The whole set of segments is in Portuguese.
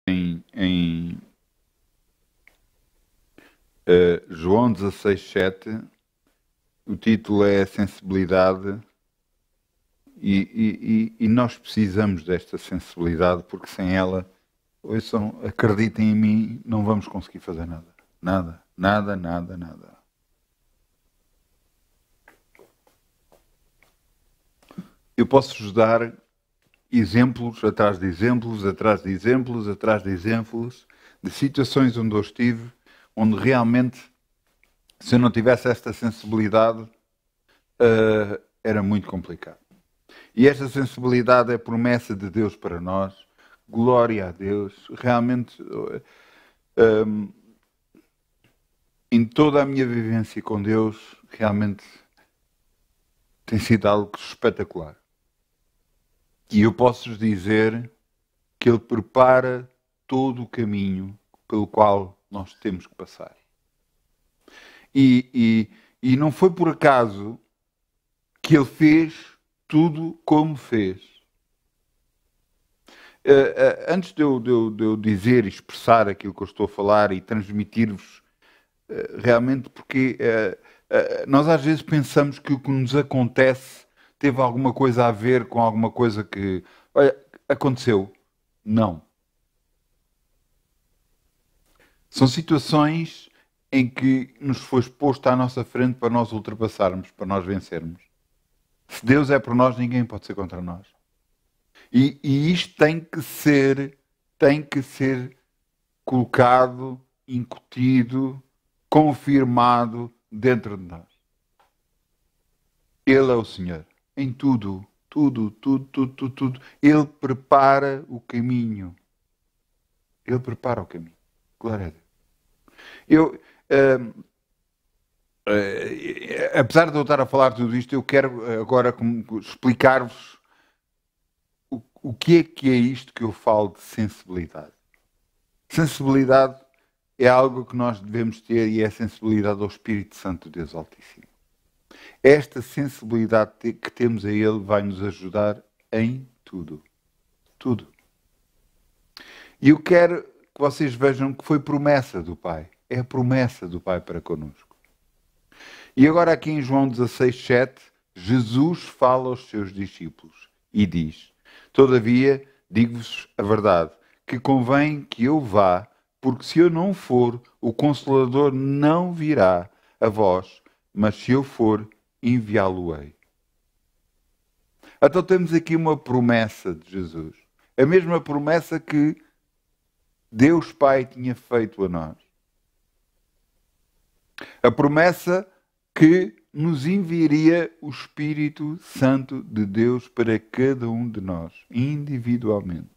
em João 16:7, o título é Sensibilidade, e nós precisamos desta sensibilidade, porque sem ela, ouçam, acreditem em mim, não vamos conseguir fazer nada. Nada, nada, nada, nada. Eu posso-vos dar exemplos atrás de exemplos, atrás de exemplos, atrás de exemplos, de situações onde eu estive, onde realmente, se eu não tivesse esta sensibilidade, era muito complicado. E esta sensibilidade é promessa de Deus para nós. Glória a Deus. Realmente, em toda a minha vivência com Deus, realmente tem sido algo espetacular. E eu posso-vos dizer que Ele prepara todo o caminho pelo qual nós temos que passar. E não foi por acaso que Ele fez tudo como fez. Antes de eu dizer e expressar aquilo que eu estou a falar e transmitir-vos realmente, porque nós às vezes pensamos que o que nos acontece teve alguma coisa a ver com alguma coisa que, olha, aconteceu. Não. São situações em que nos foi exposto à nossa frente para nós ultrapassarmos, para nós vencermos. Se Deus é por nós, ninguém pode ser contra nós. E isto tem que ser colocado, incutido, confirmado dentro de nós. Ele é o Senhor. Em tudo, tudo. Ele prepara o caminho. Ele prepara o caminho. Glória a Deus. Apesar de eu estar a falar tudo isto, eu quero agora explicar-vos o que é isto que eu falo de sensibilidade. Sensibilidade é algo que nós devemos ter, e é a sensibilidade ao Espírito Santo de Deus Altíssimo. Esta sensibilidade que temos a Ele vai nos ajudar em tudo. Tudo. E eu quero que vocês vejam que foi promessa do Pai. É a promessa do Pai para connosco. E agora aqui em João 16:7, Jesus fala aos seus discípulos e diz: Todavia, digo-vos a verdade, que convém que eu vá, porque se eu não for, o Consolador não virá a vós, mas se eu for, enviá-lo-ei. Então temos aqui uma promessa de Jesus. A mesma promessa que Deus Pai tinha feito a nós. A promessa que nos enviaria o Espírito Santo de Deus para cada um de nós, individualmente.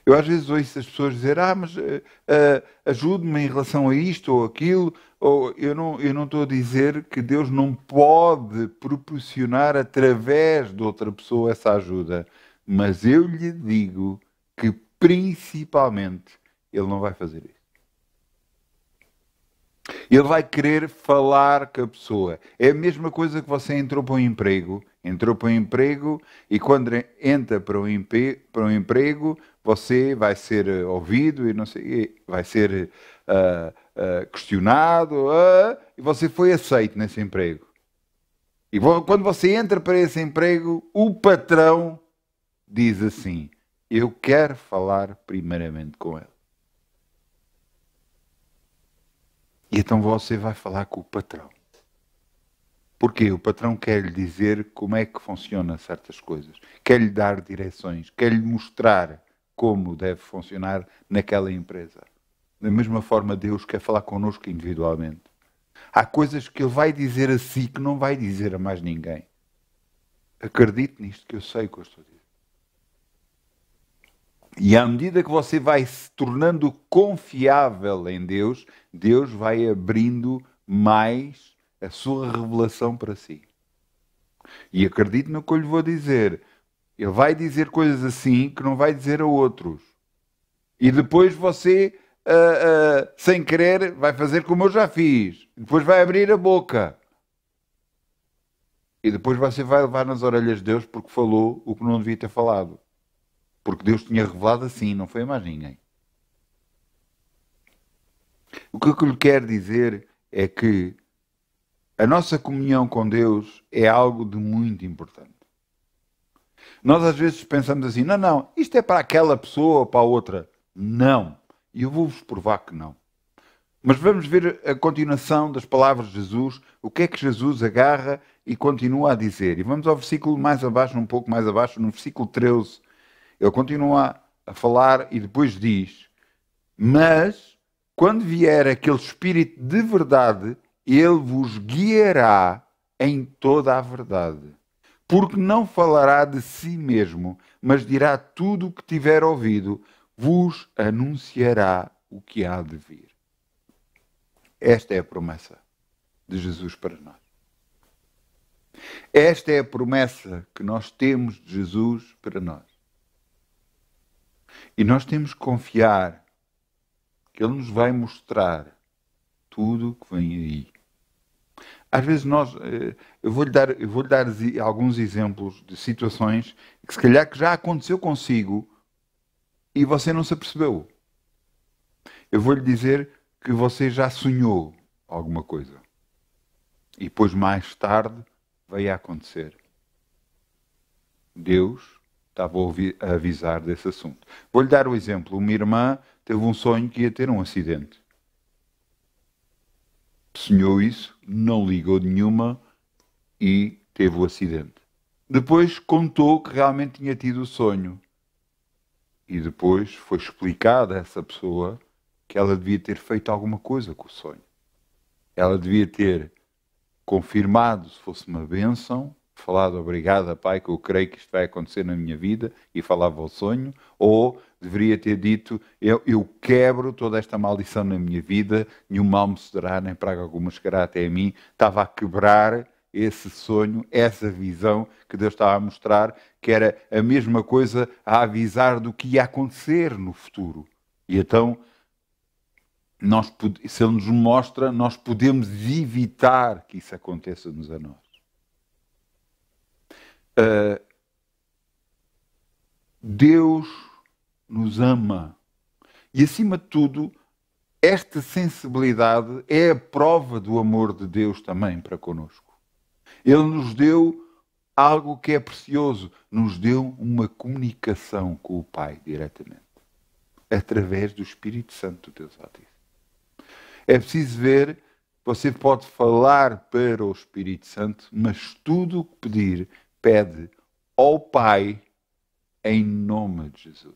Eu às vezes ouço as pessoas dizer, mas ajude-me em relação a isto ou aquilo, ou eu não estou a dizer que Deus não pode proporcionar através de outra pessoa essa ajuda, mas eu lhe digo que principalmente Ele não vai fazer isso. Ele vai querer falar com a pessoa. É a mesma coisa que você entrou para um emprego. E quando entra para um emprego, você vai ser ouvido e não sei, vai ser questionado, e você foi aceito nesse emprego. E quando você entra para esse emprego, o patrão diz assim: eu quero falar primeiramente com ele. E então você vai falar com o patrão. Porque o patrão quer lhe dizer como é que funcionam certas coisas. Quer lhe dar direções. Quer lhe mostrar como deve funcionar naquela empresa. Da mesma forma, Deus quer falar connosco individualmente. Há coisas que Ele vai dizer a si que não vai dizer a mais ninguém. Acredite nisto, que eu sei o que eu estou a dizer. E à medida que você vai se tornando confiável em Deus, Deus vai abrindo mais a sua revelação para si. E acredite no que eu lhe vou dizer. Ele vai dizer coisas assim que não vai dizer a outros. E depois você, sem querer, vai fazer como eu já fiz. Depois vai abrir a boca. E depois você vai levar nas orelhas de Deus porque falou o que não devia ter falado. porque Deus tinha revelado assim, não foi a mais ninguém. O que eu lhe quero dizer é que a nossa comunhão com Deus é algo de muito importante. Nós às vezes pensamos assim, não, isto é para aquela pessoa ou para a outra. Não. E eu vou-vos provar que não. Mas vamos ver a continuação das palavras de Jesus, o que é que Jesus agarra e continua a dizer. E vamos ao versículo mais abaixo, um pouco mais abaixo, no versículo 13. Ele continua a falar e depois diz: mas quando vier aquele Espírito de verdade, ele vos guiará em toda a verdade. Porque não falará de si mesmo, mas dirá tudo o que tiver ouvido, vos anunciará o que há de vir. Esta é a promessa de Jesus para nós. Esta é a promessa que nós temos de Jesus para nós. E nós temos que confiar que Ele nos vai mostrar tudo o que vem aí. Às vezes eu vou-lhe dar alguns exemplos de situações que se calhar que já aconteceu consigo e você não se apercebeu. Eu vou-lhe dizer que você já sonhou alguma coisa. E depois, mais tarde, veio a acontecer. Deus estava a avisar desse assunto. Vou-lhe dar o exemplo. Uma irmã teve um sonho que ia ter um acidente. Sonhou isso, não ligou nenhuma e teve o acidente. Depois contou que realmente tinha tido o sonho. E depois foi explicado a essa pessoa que ela devia ter feito alguma coisa com o sonho. Ela devia ter confirmado, se fosse uma bênção, falado obrigada, Pai, que eu creio que isto vai acontecer na minha vida, e falava o sonho, ou deveria ter dito, eu quebro toda esta maldição na minha vida, nenhum mal me sucederá, nem praga alguma chegará até a mim. Estava a quebrar esse sonho, essa visão que Deus estava a mostrar, que era a mesma coisa a avisar do que ia acontecer no futuro. E então, se Ele nos mostra, nós podemos evitar que isso aconteça-nos a nós. Deus nos ama. E, acima de tudo, esta sensibilidade é a prova do amor de Deus também para connosco. Ele nos deu algo que é precioso. Nos deu uma comunicação com o Pai diretamente. Através do Espírito Santo de Deus Altíssimo. É preciso ver, você pode falar para o Espírito Santo, mas tudo o que pedir, pede ao Pai em nome de Jesus.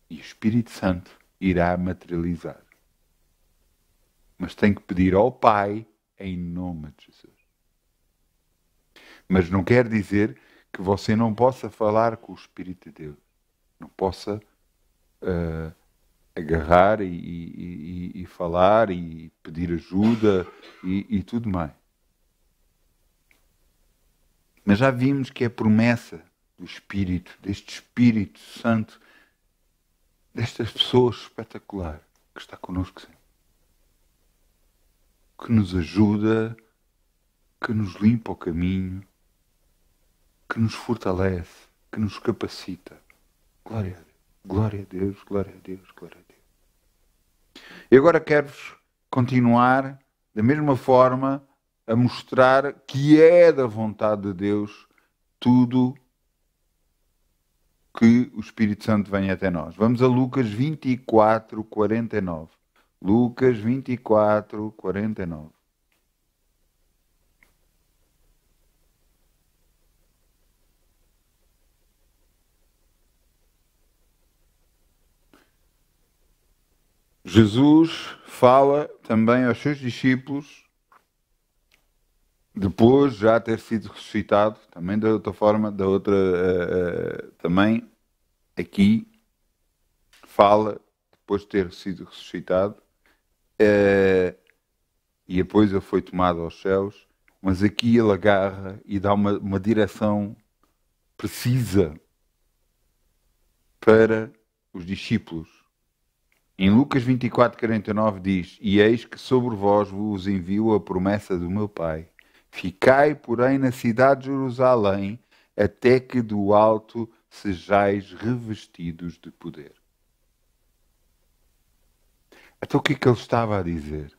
E o Espírito Santo irá materializar. Mas tem que pedir ao Pai em nome de Jesus. Mas não quer dizer que você não possa falar com o Espírito de Deus. Não possa agarrar e falar e pedir ajuda e tudo mais. Mas já vimos que é promessa do Espírito, deste Espírito Santo, desta pessoa espetacular que está connosco sempre. Que nos ajuda, que nos limpa o caminho, que nos fortalece, que nos capacita. Glória a Deus, glória a Deus, glória a Deus, glória a Deus. E agora quero-vos continuar da mesma forma a mostrar que é da vontade de Deus tudo que o Espírito Santo venha até nós. Vamos a Lucas 24, 49. Lucas 24, 49. Jesus fala também aos seus discípulos, depois de já ter sido ressuscitado, também da outra forma, também aqui fala, depois de ter sido ressuscitado, e depois ele foi tomado aos céus, mas aqui ele agarra e dá uma direção precisa para os discípulos. Em Lucas 24, 49 diz: e eis que sobre vós vos envio a promessa do meu Pai. Ficai, porém, na cidade de Jerusalém, até que do alto sejais revestidos de poder. Então o que é que ele estava a dizer?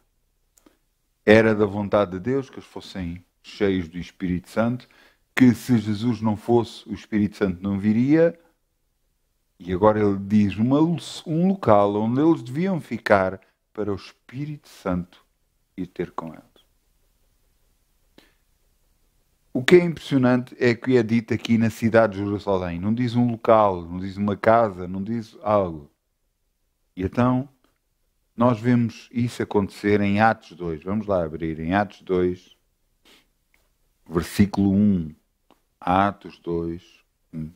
Era da vontade de Deus que eles fossem cheios do Espírito Santo, que se Jesus não fosse, o Espírito Santo não viria. E agora ele diz um local onde eles deviam ficar para o Espírito Santo ir ter com eles. O que é impressionante é que é dito aqui na cidade de Jerusalém. Não diz um local, não diz uma casa, não diz algo. E então nós vemos isso acontecer em Atos 2. Vamos lá abrir em Atos 2, versículo 1. Atos 2, 1.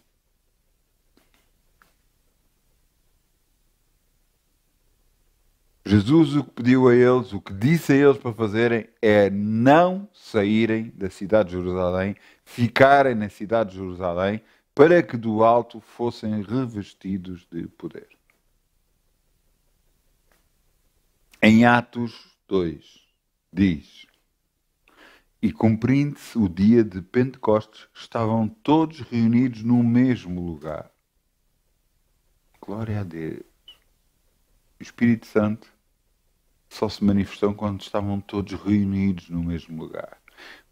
Jesus o que pediu a eles, o que disse a eles para fazerem é não saírem da cidade de Jerusalém, ficarem na cidade de Jerusalém, para que do alto fossem revestidos de poder. Em Atos 2, diz: E cumprindo-se o dia de Pentecostes, estavam todos reunidos no mesmo lugar. Glória a Deus. O Espírito Santo só se manifestou quando estavam todos reunidos no mesmo lugar.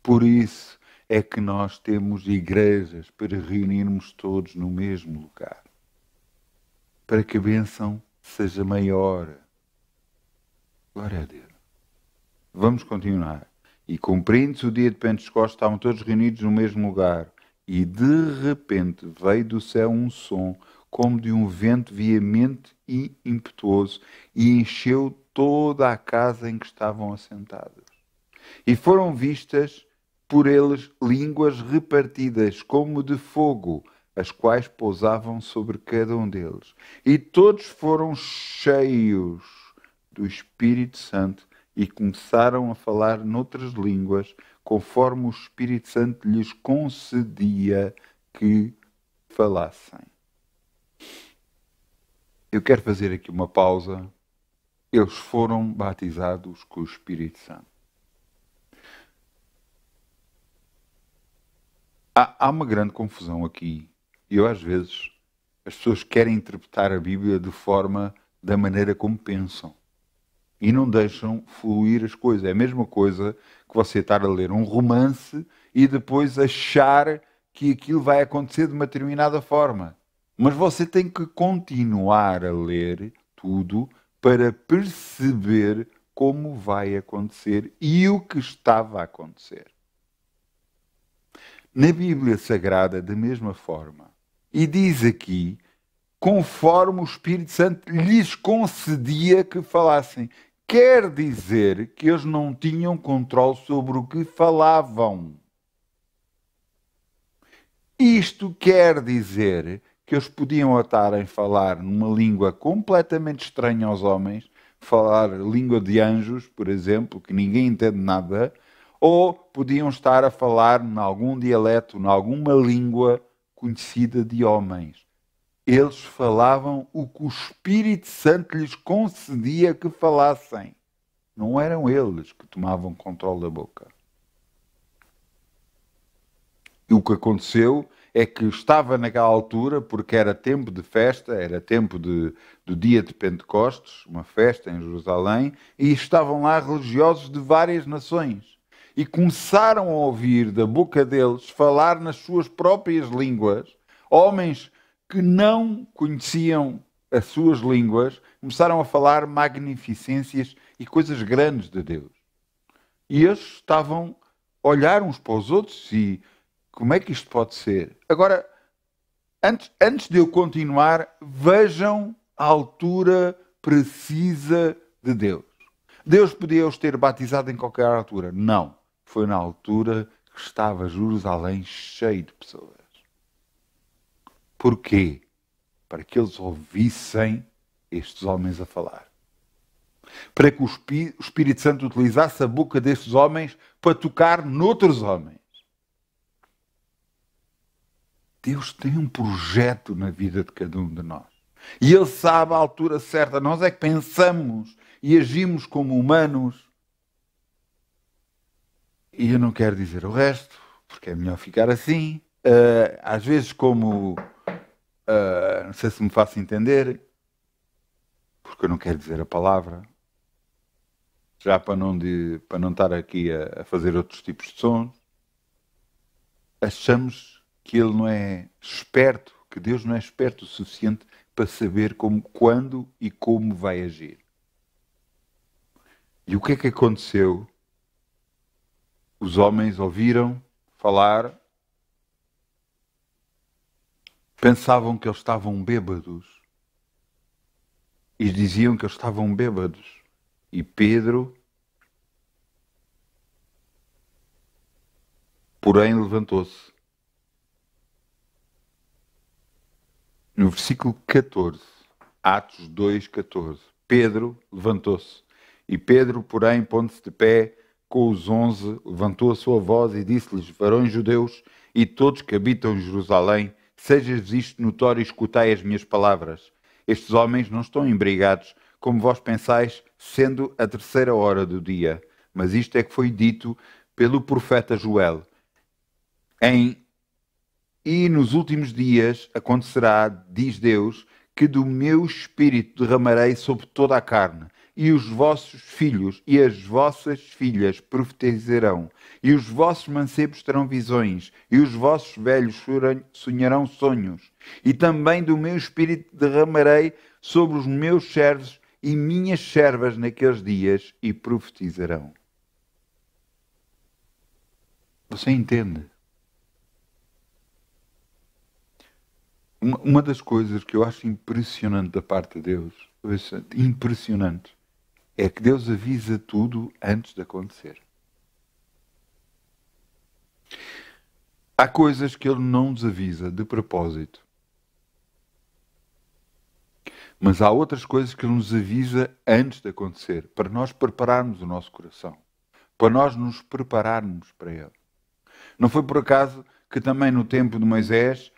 Por isso é que nós temos igrejas para reunirmos todos no mesmo lugar. Para que a bênção seja maior. Glória a Deus. Vamos continuar. E cumprindo-se o dia de Pentecostes, estavam todos reunidos no mesmo lugar. E de repente veio do céu um som, como de um vento veemente e impetuoso, e encheu toda a casa em que estavam assentados. E foram vistas por eles línguas repartidas como de fogo, as quais pousavam sobre cada um deles. E todos foram cheios do Espírito Santo e começaram a falar noutras línguas, conforme o Espírito Santo lhes concedia que falassem. Eu quero fazer aqui uma pausa. Eles foram batizados com o Espírito Santo. Há uma grande confusão aqui. E eu, às vezes, as pessoas querem interpretar a Bíblia da maneira como pensam. E não deixam fluir as coisas. É a mesma coisa que você estar a ler um romance e depois achar que aquilo vai acontecer de uma determinada forma. Mas você tem que continuar a ler tudo para perceber como vai acontecer e o que estava a acontecer. Na Bíblia Sagrada, da mesma forma. E diz aqui, conforme o Espírito Santo lhes concedia que falassem. Quer dizer que eles não tinham controle sobre o que falavam. Isto quer dizer que eles podiam estar a falar numa língua completamente estranha aos homens, falar língua de anjos, por exemplo, que ninguém entende nada, ou podiam estar a falar em algum dialeto, em alguma língua conhecida de homens. Eles falavam o que o Espírito Santo lhes concedia que falassem. Não eram eles que tomavam controle da boca. E o que aconteceu é que estava naquela altura, porque era tempo de festa, era tempo do dia de Pentecostes, uma festa em Jerusalém, e estavam lá religiosos de várias nações. E começaram a ouvir da boca deles falar nas suas próprias línguas, homens que não conheciam as suas línguas, começaram a falar magnificências e coisas grandes de Deus. E eles estavam a olhar uns para os outros e como é que isto pode ser? Agora, antes de eu continuar, vejam a altura precisa de Deus. Deus podia os ter batizado em qualquer altura. Não. Foi na altura que estava Jerusalém cheio de pessoas. Porquê? Para que eles ouvissem estes homens a falar. Para que o Espírito Santo utilizasse a boca destes homens para tocar noutros homens. Deus tem um projeto na vida de cada um de nós. E Ele sabe a altura certa. Nós é que pensamos e agimos como humanos. E eu não quero dizer o resto, porque é melhor ficar assim. Às vezes, como Não sei se me faço entender, porque eu não quero dizer a palavra, já para não estar aqui a fazer outros tipos de sons. Achamos que ele não é esperto, que Deus não é esperto o suficiente para saber como, quando e como vai agir. E o que é que aconteceu? Os homens ouviram falar, pensavam que eles estavam bêbados e diziam que eles estavam bêbados. E Pedro, porém, levantou-se. No versículo 14, Atos 2:14, Pedro levantou-se. E Pedro, porém, pondo-se de pé com os 11, levantou a sua voz e disse-lhes: varões judeus e todos que habitam em Jerusalém, seja-vos isto notório e escutai as minhas palavras. Estes homens não estão embriagados, como vós pensais, sendo a terceira hora do dia. Mas isto é que foi dito pelo profeta Joel. E nos últimos dias acontecerá, diz Deus, que do meu espírito derramarei sobre toda a carne, e os vossos filhos e as vossas filhas profetizarão, e os vossos mancebos terão visões, e os vossos velhos sonharão sonhos. E também do meu espírito derramarei sobre os meus servos e minhas servas naqueles dias, e profetizarão. Você entende? Uma das coisas que eu acho impressionante da parte de Deus, impressionante, é que Deus avisa tudo antes de acontecer. Há coisas que Ele não nos avisa de propósito. Mas há outras coisas que Ele nos avisa antes de acontecer, para nós prepararmos o nosso coração, para nós nos prepararmos para Ele. Não foi por acaso que também no tempo de Moisés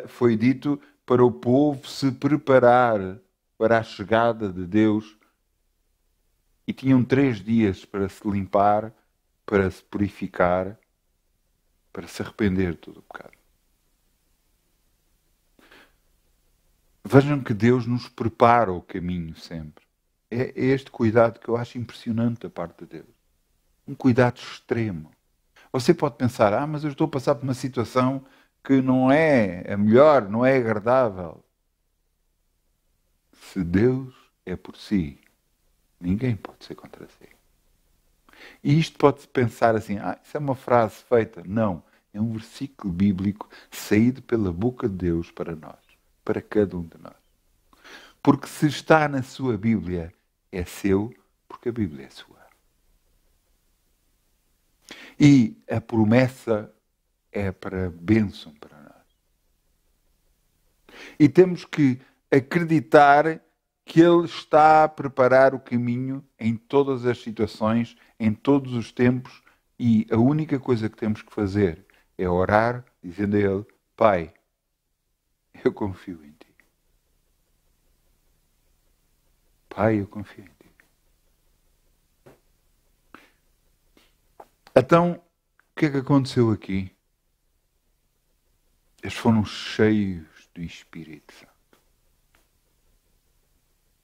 foi dito para o povo se preparar para a chegada de Deus, e tinham 3 dias para se limpar, para se purificar, para se arrepender de todo o pecado. Vejam que Deus nos prepara o caminho sempre. É este cuidado que eu acho impressionante da parte de Deus. Um cuidado extremo. Você pode pensar, mas eu estou a passar por uma situação que não é a melhor, não é agradável. Se Deus é por si, ninguém pode ser contra si. E isto pode-se pensar assim, isso é uma frase feita. Não, é um versículo bíblico saído pela boca de Deus para nós, para cada um de nós. Porque se está na sua Bíblia, é seu, porque a Bíblia é sua. E a promessa é para bênção para nós. E temos que acreditar que Ele está a preparar o caminho em todas as situações, em todos os tempos, e a única coisa que temos que fazer é orar, dizendo a Ele: Pai, eu confio em Ti. Pai, eu confio em Ti. Então, o que é que aconteceu aqui? Eles foram cheios do Espírito Santo.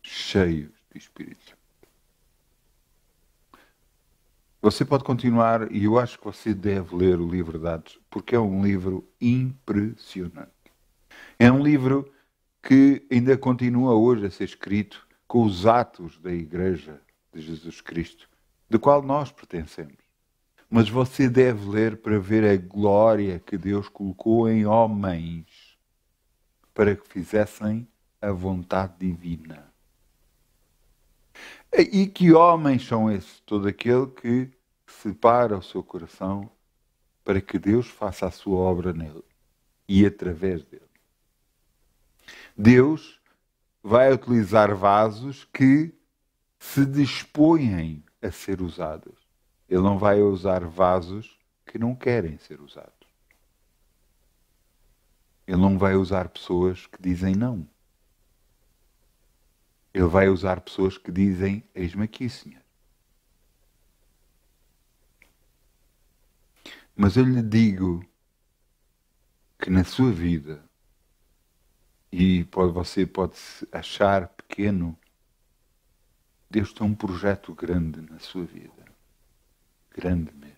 Cheios do Espírito Santo. Você pode continuar, e eu acho que você deve ler o livro de Atos, porque é um livro impressionante. É um livro que ainda continua hoje a ser escrito com os atos da Igreja de Jesus Cristo, do qual nós pertencemos. Mas você deve ler para ver a glória que Deus colocou em homens para que fizessem a vontade divina. E que homens são esses? Todo aquele que separa o seu coração para que Deus faça a sua obra nele e através dele. Deus vai utilizar vasos que se dispõem a ser usados. Ele não vai usar vasos que não querem ser usados. Ele não vai usar pessoas que dizem não. Ele vai usar pessoas que dizem: eis-me aqui, Senhor. Mas eu lhe digo que na sua vida E você pode se achar pequeno. Deus tem um projeto grande na sua vida. Grande mesmo.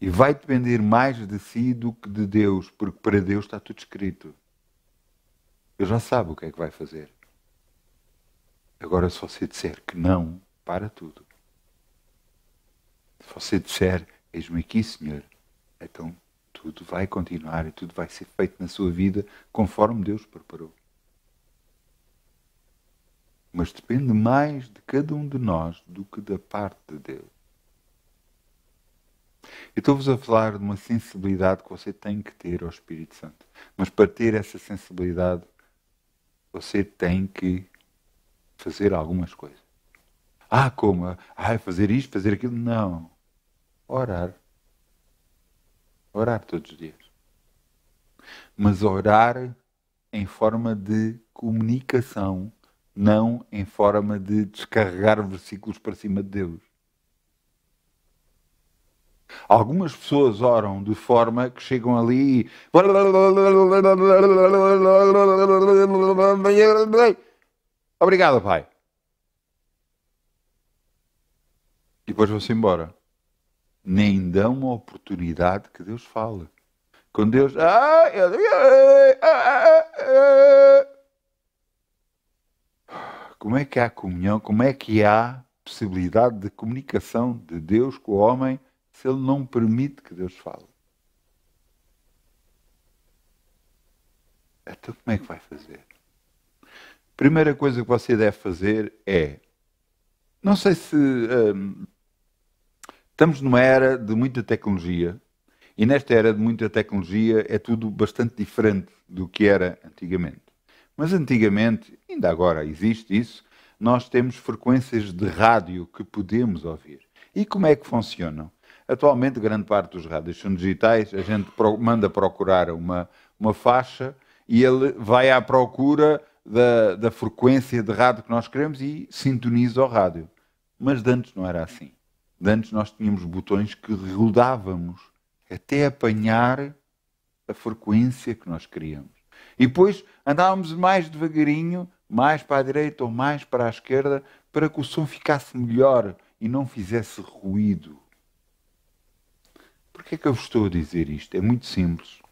E vai depender mais de si do que de Deus, porque para Deus está tudo escrito. Ele já sabe o que é que vai fazer. Agora, se você disser que não, para tudo. Se você disser, eis-me aqui, Senhor, então tudo vai continuar e tudo vai ser feito na sua vida conforme Deus preparou. Mas depende mais de cada um de nós do que da parte de Deus. Eu estou-vos a falar de uma sensibilidade que você tem que ter ao Espírito Santo. Mas para ter essa sensibilidade, você tem que fazer algumas coisas. Como? Fazer isto, fazer aquilo? Não. Orar. Orar todos os dias. Mas orar em forma de comunicação, não em forma de descarregar versículos para cima de Deus. Algumas pessoas oram de forma que chegam ali e... Obrigado, Pai. E depois vão-se embora. Nem dão uma oportunidade que Deus fale. Quando Deus... Como é que há comunhão? Como é que há possibilidade de comunicação de Deus com o homem se ele não permite que Deus fale? Então como é que vai fazer? Primeira coisa que você deve fazer é... Não sei se... estamos numa era de muita tecnologia e nesta era de muita tecnologia é tudo bastante diferente do que era antigamente. Mas antigamente, ainda agora existe isso, nós temos frequências de rádio que podemos ouvir. E como é que funcionam? Atualmente, grande parte dos rádios são digitais, a gente manda procurar uma faixa e ele vai à procura da frequência de rádio que nós queremos e sintoniza o rádio. Mas de antes não era assim. De antes nós tínhamos botões que rodávamos até apanhar a frequência que nós queríamos. E depois andávamos mais devagarinho, mais para a direita ou mais para a esquerda, para que o som ficasse melhor e não fizesse ruído. Por que é que eu vos estou a dizer isto? É muito simples.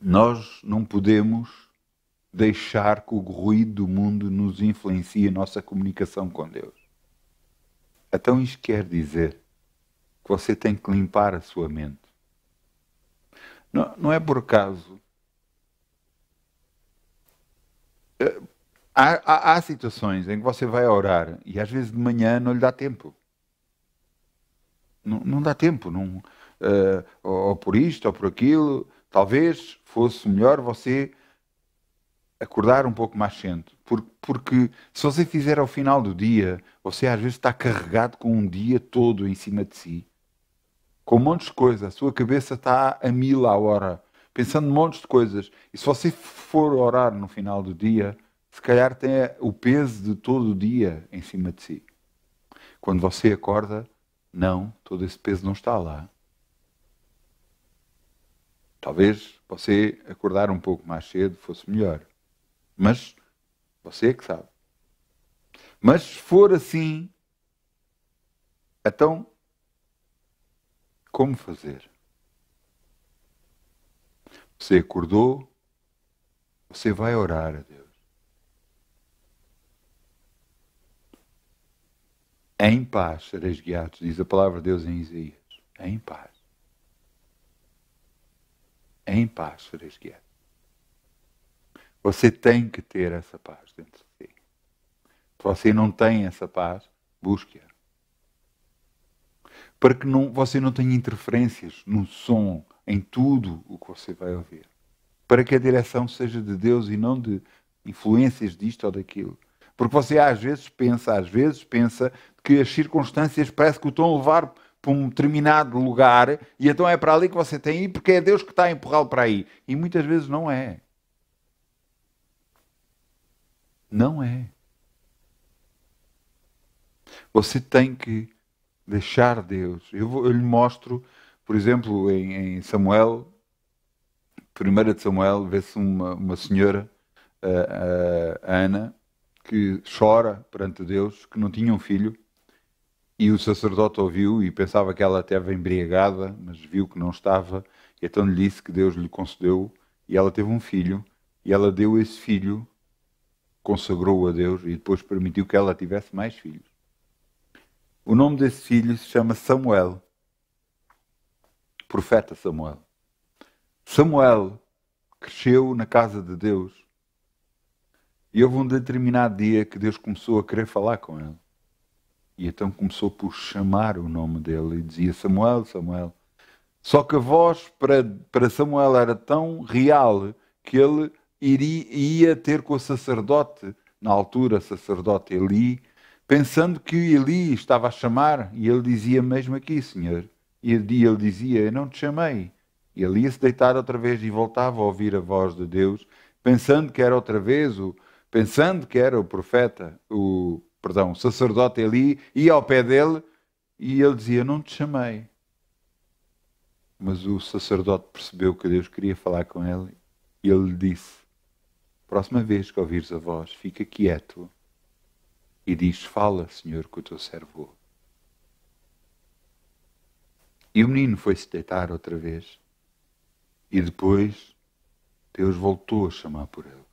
Nós não podemos deixar que o ruído do mundo nos influencie a nossa comunicação com Deus. Então isto quer dizer que você tem que limpar a sua mente. Não é por acaso. Há situações em que você vai orar e às vezes de manhã não lhe dá tempo. Não dá tempo. Ou por isto ou por aquilo. Talvez fosse melhor você acordar um pouco mais cedo. Porque se você fizer ao final do dia, você às vezes está carregado com um dia todo em cima de si. Com montes de coisas. A sua cabeça está a 1000 à hora. Pensando em montes de coisas. E se você for orar no final do dia, se calhar tem o peso de todo o dia em cima de si. Quando você acorda, não, todo esse peso não está lá. Talvez você acordar um pouco mais cedo fosse melhor. Mas você é que sabe. Mas se for assim, então, como fazer? Você acordou, você vai orar a Deus. Em paz sereis guiados, diz a palavra de Deus em Isaías. Em paz. Em paz sereis guiados. Você tem que ter essa paz dentro de si. Se você não tem essa paz, busque-a. Para que você não tenha interferências no som, em tudo o que você vai ouvir. Para que a direção seja de Deus e não de influências disto ou daquilo. Porque você às vezes pensa que as circunstâncias parece que o estão a levar para um determinado lugar e então é para ali que você tem que ir porque é Deus que está a empurrá-lo para aí. E muitas vezes não é. Não é. Você tem que deixar Deus. Eu lhe mostro, por exemplo, em Samuel, 1 de Samuel, vê-se uma senhora, a Ana, que chora perante Deus, que não tinha um filho, e o sacerdote ouviu e pensava que ela estava embriagada, mas viu que não estava, e então lhe disse que Deus lhe concedeu, e ela teve um filho, e ela deu esse filho, consagrou-o a Deus, e depois permitiu que ela tivesse mais filhos. O nome desse filho se chama Samuel, profeta Samuel. Samuel cresceu na casa de Deus, e houve um determinado dia que Deus começou a querer falar com ele. E então começou por chamar o nome dele e dizia Samuel, Samuel. Só que a voz para Samuel era tão real que ele ia ter com o sacerdote, na altura sacerdote Eli, pensando que Eli estava a chamar, e ele dizia mesmo aqui, Senhor. E ele dizia, eu não te chamei. E ele ia se deitar outra vez e voltava a ouvir a voz de Deus, pensando que era outra vez pensando que era o profeta, o sacerdote Eli, ia ao pé dele e ele dizia, não te chamei. Mas o sacerdote percebeu que Deus queria falar com ele e ele lhe disse, próxima vez que ouvires a voz, fica quieto e diz, fala, Senhor, que o teu servo ouve. E o menino foi-se deitar outra vez e depois Deus voltou a chamar por ele.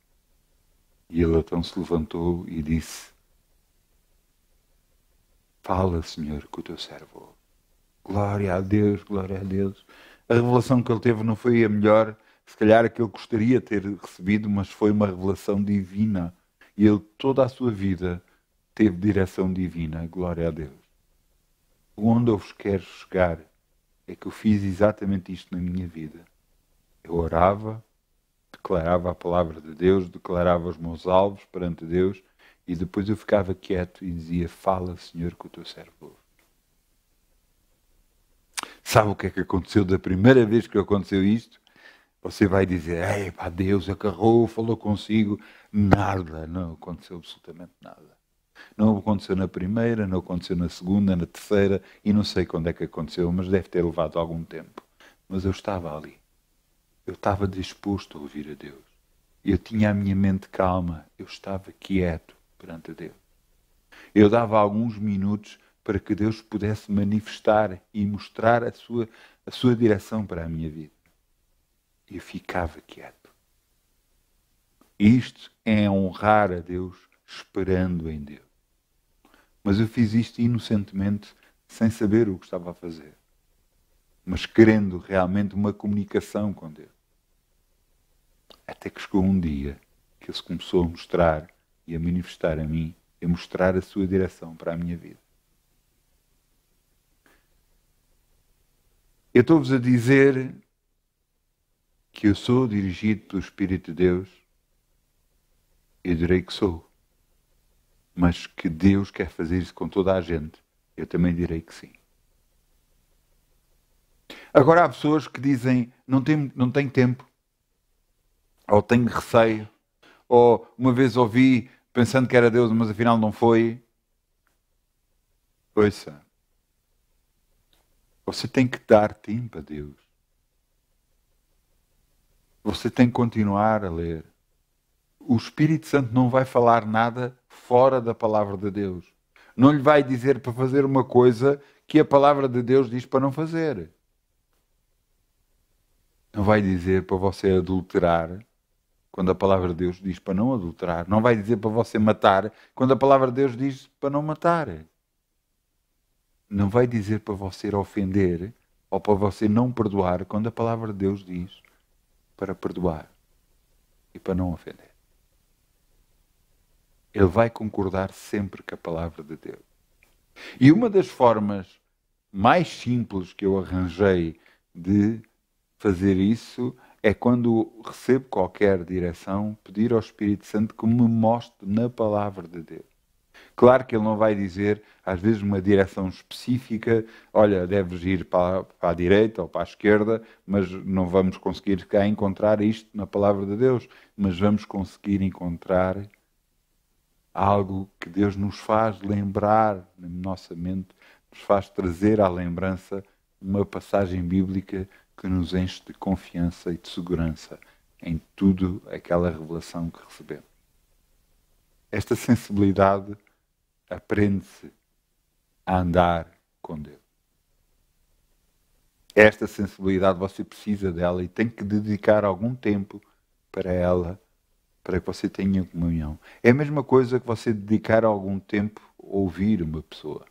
E ele então se levantou e disse, fala, Senhor, que o teu servo ouve. Glória a Deus, glória a Deus. A revelação que ele teve não foi a melhor, se calhar a que ele gostaria de ter recebido, mas foi uma revelação divina. E ele, toda a sua vida, teve direção divina. Glória a Deus. Onde eu vos quero chegar é que eu fiz exatamente isto na minha vida. Eu orava, declarava a palavra de Deus, declarava os meus alvos perante Deus, e depois eu ficava quieto e dizia, fala, Senhor, que o teu servo ouve. Sabe o que é que aconteceu da primeira vez que aconteceu isto? Você vai dizer, ei, pá, Deus agarrou, falou consigo. Nada, não aconteceu absolutamente nada. Não aconteceu na primeira, não aconteceu na segunda, na terceira, e não sei quando é que aconteceu, mas deve ter levado algum tempo. Mas eu estava ali. Eu estava disposto a ouvir a Deus. Eu tinha a minha mente calma. Eu estava quieto perante Deus. Eu dava alguns minutos para que Deus pudesse manifestar e mostrar a sua direção para a minha vida. Eu ficava quieto. Isto é honrar a Deus esperando em Deus. Mas eu fiz isto inocentemente, sem saber o que estava a fazer. Mas querendo realmente uma comunicação com Deus. Até que chegou um dia que Ele se começou a mostrar e a manifestar a mim, a mostrar a sua direção para a minha vida. Eu estou-vos a dizer que eu sou dirigido pelo Espírito de Deus. Eu direi que sou. Mas que Deus quer fazer isso com toda a gente. Eu também direi que sim. Agora há pessoas que dizem, não tenho tempo. Ou tenho receio. Ou uma vez ouvi pensando que era Deus, mas afinal não foi. Ouça. Você tem que dar tempo a Deus. Você tem que continuar a ler. O Espírito Santo não vai falar nada fora da palavra de Deus. Não lhe vai dizer para fazer uma coisa que a palavra de Deus diz para não fazer. Não vai dizer para você adulterar quando a palavra de Deus diz para não adulterar. Não vai dizer para você matar quando a palavra de Deus diz para não matar. Não vai dizer para você ofender ou para você não perdoar quando a palavra de Deus diz para perdoar e para não ofender. Ele vai concordar sempre com a palavra de Deus. E uma das formas mais simples que eu arranjei de fazer isso é quando recebo qualquer direção, pedir ao Espírito Santo que me mostre na palavra de Deus. Claro que ele não vai dizer, às vezes, uma direção específica, olha, deves ir para a direita ou para a esquerda, mas não vamos conseguir cá encontrar isto na palavra de Deus, mas vamos conseguir encontrar algo que Deus nos faz lembrar na nossa mente, nos faz trazer à lembrança uma passagem bíblica que nos enche de confiança e de segurança em tudo aquela revelação que recebemos. Esta sensibilidade aprende-se a andar com Deus. Esta sensibilidade você precisa dela e tem que dedicar algum tempo para ela, para que você tenha comunhão. É a mesma coisa que você dedicar algum tempo a ouvir uma pessoa.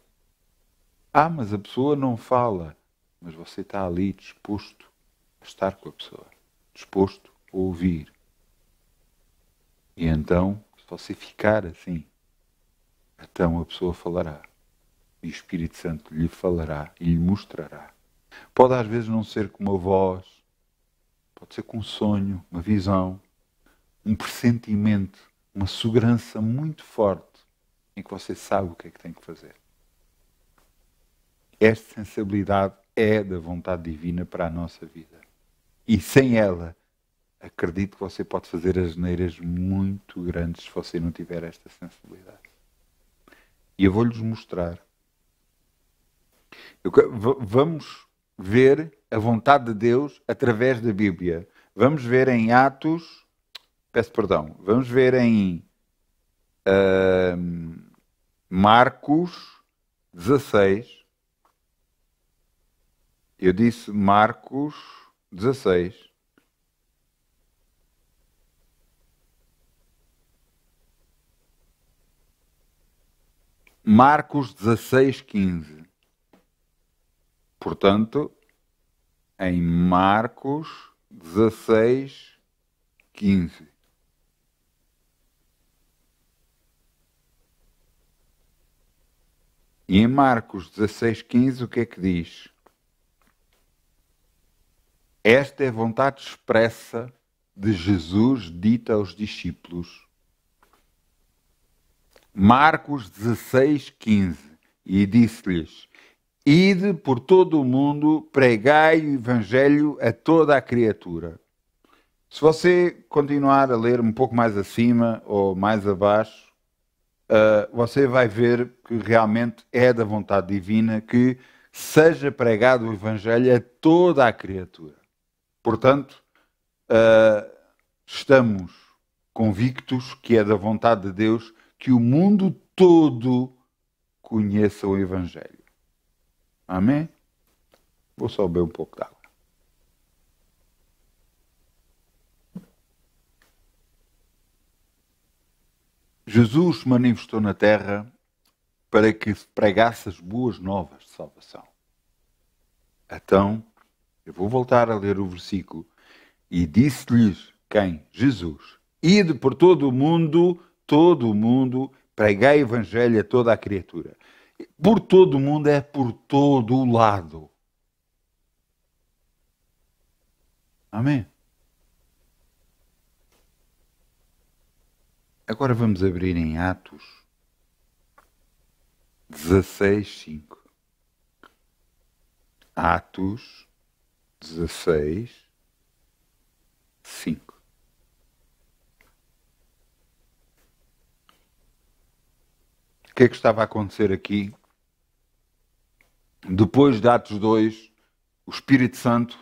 Ah, mas a pessoa não fala. Mas você está ali disposto a estar com a pessoa. Disposto a ouvir. E então, se você ficar assim, então a pessoa falará. E o Espírito Santo lhe falará e lhe mostrará. Pode às vezes não ser com uma voz, pode ser com um sonho, uma visão, um pressentimento, uma segurança muito forte em que você sabe o que é que tem que fazer. Esta sensibilidade é da vontade divina para a nossa vida. E sem ela, acredito que você pode fazer asneiras muito grandes se você não tiver esta sensibilidade. E eu vou-lhes mostrar. Vamos ver a vontade de Deus através da Bíblia. Vamos ver em Atos, vamos ver em Marcos 16. Eu disse Marcos 16. Marcos 16, 15. Portanto, em Marcos 16, 15. E em Marcos 16, 15, o que é que diz? Esta é a vontade expressa de Jesus dita aos discípulos. Marcos 16, 15. E disse-lhes: Ide por todo o mundo, pregai o Evangelho a toda a criatura. Se você continuar a ler um pouco mais acima ou mais abaixo, você vai ver que realmente é da vontade divina que seja pregado o Evangelho a toda a criatura. Portanto, estamos convictos que é da vontade de Deus que o mundo todo conheça o Evangelho. Amém? Vou só beber um pouco de água. Jesus manifestou na terra para que se pregasse as boas novas de salvação. Então, eu vou voltar a ler o versículo. E disse-lhes quem? Jesus. Ide por todo o mundo, pregai o Evangelho a toda a criatura. Por todo o mundo é por todo o lado. Amém? Agora vamos abrir em Atos 16, 5. Atos 16, 5. O que é que estava a acontecer aqui? Depois de Atos 2, o Espírito Santo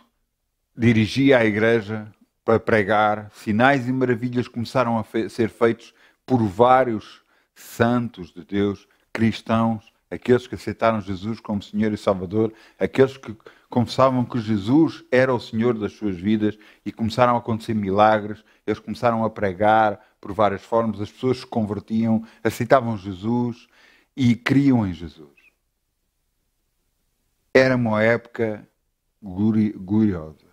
dirigia a igreja para pregar, sinais e maravilhas começaram a ser feitos por vários santos de Deus, cristãos, aqueles que aceitaram Jesus como Senhor e Salvador, aqueles que confessavam que Jesus era o Senhor das suas vidas e começaram a acontecer milagres, eles começaram a pregar por várias formas, as pessoas se convertiam, aceitavam Jesus e criam em Jesus. Era uma época gloriosa.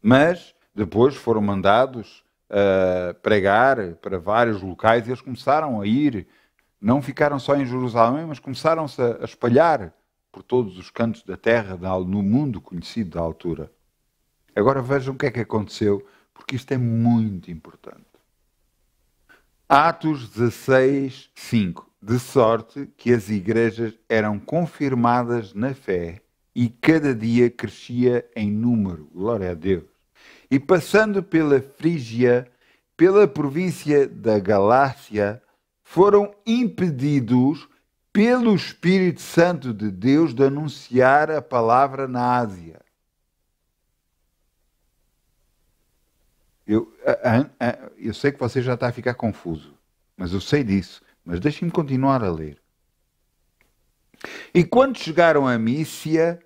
Mas depois foram mandados pregar para vários locais e eles começaram a ir, não ficaram só em Jerusalém, mas começaram-se a espalhar por todos os cantos da terra, no mundo conhecido da altura. Agora vejam o que é que aconteceu, porque isto é muito importante. Atos 16, 5. De sorte que as igrejas eram confirmadas na fé e cada dia crescia em número. Glória a Deus. E passando pela Frígia, pela província da Galácia, foram impedidos pelo Espírito Santo de Deus de anunciar a palavra na Ásia. Eu sei que você já está a ficar confuso, mas eu sei disso. Mas deixe-me continuar a ler. E quando chegaram a Mícia,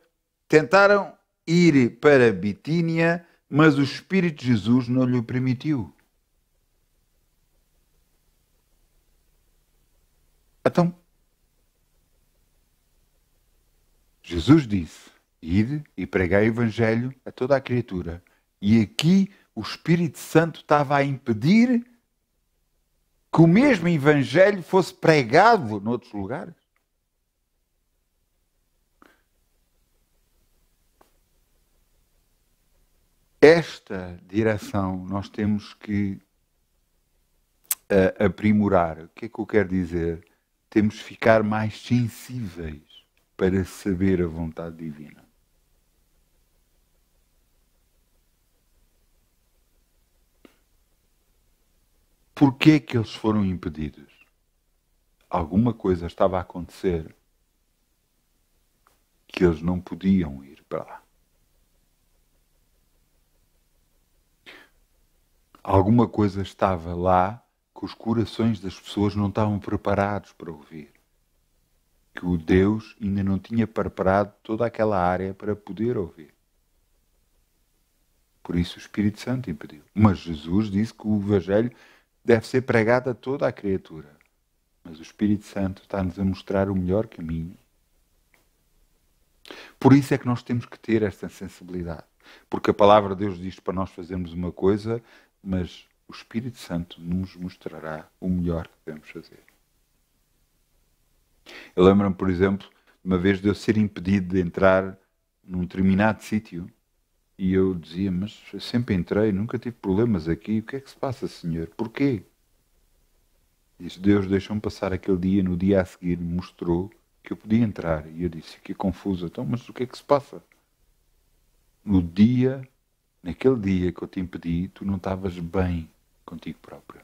tentaram ir para Bitínia, mas o Espírito de Jesus não lhe permitiu. Então, Jesus disse: ide e pregai o Evangelho a toda a criatura. E aqui o Espírito Santo estava a impedir que o mesmo Evangelho fosse pregado noutros lugares. Esta direção nós temos que aprimorar. O que é que eu quero dizer? Temos que ficar mais sensíveis para saber a vontade divina. Porquê é que eles foram impedidos? Alguma coisa estava a acontecer que eles não podiam ir para lá. Alguma coisa estava lá que os corações das pessoas não estavam preparados para ouvir. Que o Deus ainda não tinha preparado toda aquela área para poder ouvir. Por isso o Espírito Santo impediu. Mas Jesus disse que o Evangelho deve ser pregado a toda a criatura. Mas o Espírito Santo está-nos a mostrar o melhor caminho. Por isso é que nós temos que ter esta sensibilidade. Porque a palavra de Deus diz para nós fazermos uma coisa, mas o Espírito Santo nos mostrará o melhor que devemos fazer. Eu lembro-me, por exemplo, de uma vez de eu ser impedido de entrar num determinado sítio e eu dizia, mas eu sempre entrei, nunca tive problemas aqui, o que é que se passa, Senhor? Porquê? Diz, Deus deixou-me passar aquele dia, no dia a seguir me mostrou que eu podia entrar. E eu disse, fiquei confuso, então, mas o que é que se passa? Naquele dia que eu te impedi, tu não estavas bem contigo próprio.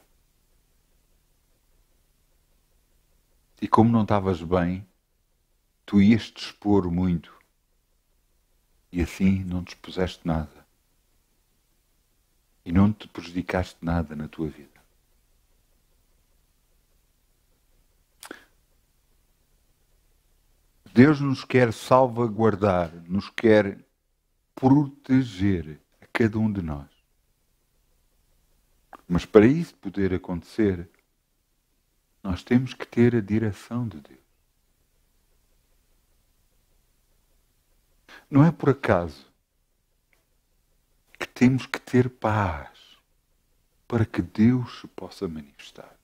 E como não estavas bem, tu ias te expor muito. E assim não te expuseste nada. E não te prejudicaste nada na tua vida. Deus nos quer salvaguardar, nos quer proteger a cada um de nós. Mas para isso poder acontecer, nós temos que ter a direção de Deus. Não é por acaso que temos que ter paz para que Deus se possa manifestar.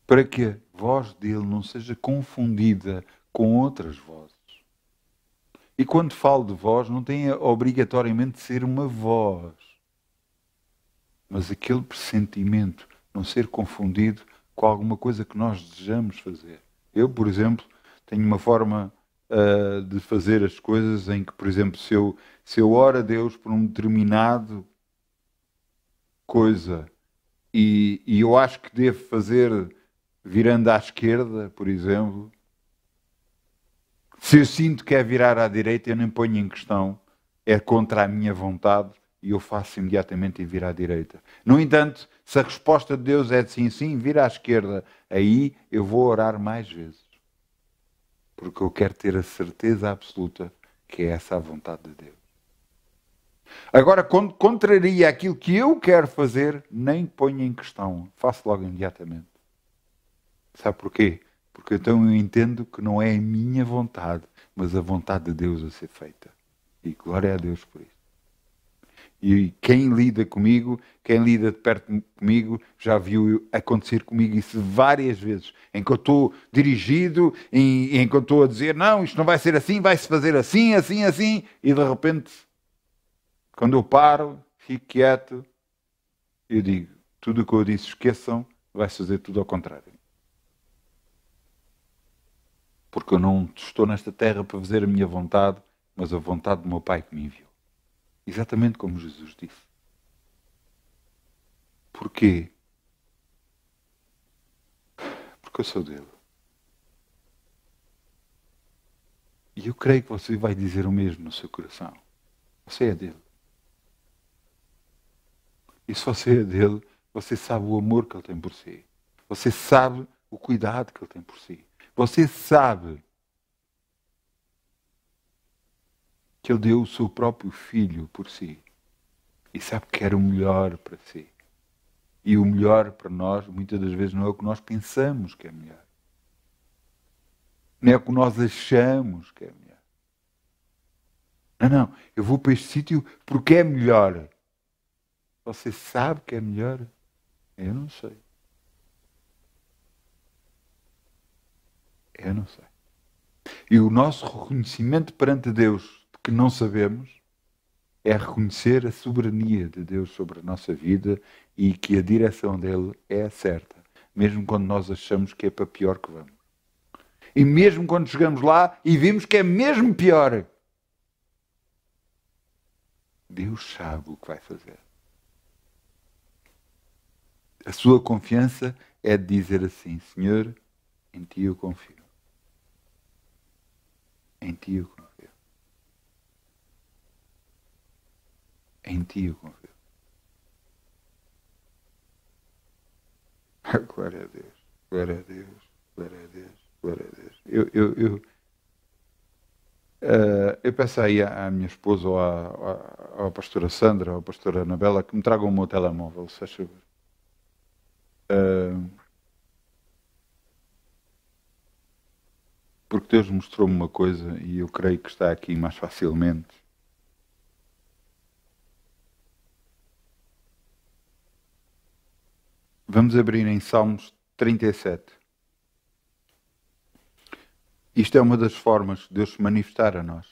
Para que a voz dele não seja confundida com outras vozes. E quando falo de voz, não tem obrigatoriamente de ser uma voz. Mas aquele pressentimento não ser confundido com alguma coisa que nós desejamos fazer. Eu, por exemplo, tenho uma forma de fazer as coisas em que, por exemplo, se eu oro a Deus por um determinado coisa e eu acho que devo fazer virando à esquerda, por exemplo, se eu sinto que é virar à direita, eu nem ponho em questão, é contra a minha vontade e eu faço imediatamente e viro à direita. No entanto, se a resposta de Deus é de sim, sim, vira à esquerda, aí eu vou orar mais vezes. Porque eu quero ter a certeza absoluta que é essa a vontade de Deus. Agora, quando contraria aquilo que eu quero fazer, nem ponho em questão. Faço logo imediatamente. Sabe porquê? Porque então eu entendo que não é a minha vontade, mas a vontade de Deus a ser feita. E glória a Deus por isso. E quem lida comigo, quem lida de perto comigo, já viu acontecer comigo isso várias vezes. Em que eu estou dirigido, em que eu estou a dizer, não, isto não vai ser assim, vai-se fazer assim, assim, assim. E de repente, quando eu paro, fico quieto, eu digo, tudo o que eu disse, esqueçam, vai-se fazer tudo ao contrário. Porque eu não estou nesta terra para fazer a minha vontade, mas a vontade do meu Pai que me enviou. Exatamente como Jesus disse. Porquê? Porque eu sou dele. E eu creio que você vai dizer o mesmo no seu coração. Você é dele. E se você é dele, você sabe o amor que ele tem por si. Você sabe o cuidado que ele tem por si. Você sabe que ele deu o seu próprio filho por si. E sabe que era o melhor para si. E o melhor para nós, muitas das vezes, não é o que nós pensamos que é melhor. Não é o que nós achamos que é melhor. Não, eu vou para este sítio porque é melhor. Você sabe que é melhor? Eu não sei. Eu não sei. E o nosso reconhecimento perante Deus de que não sabemos é reconhecer a soberania de Deus sobre a nossa vida e que a direção dele é a certa, mesmo quando nós achamos que é para pior que vamos. E mesmo quando chegamos lá e vimos que é mesmo pior, Deus sabe o que vai fazer. A sua confiança é de dizer assim: Senhor, em Ti eu confio. Em Ti eu confio. Em Ti eu confio. Glória a Deus, glória a Deus, glória a Deus, glória a Deus. Eu peço aí à minha esposa ou à pastora Sandra ou à pastora Anabela que me tragam o meu telemóvel, se faz favor. Porque Deus mostrou-me uma coisa e eu creio que está aqui mais facilmente. Vamos abrir em Salmos 37. Isto é uma das formas de Deus se manifestar a nós.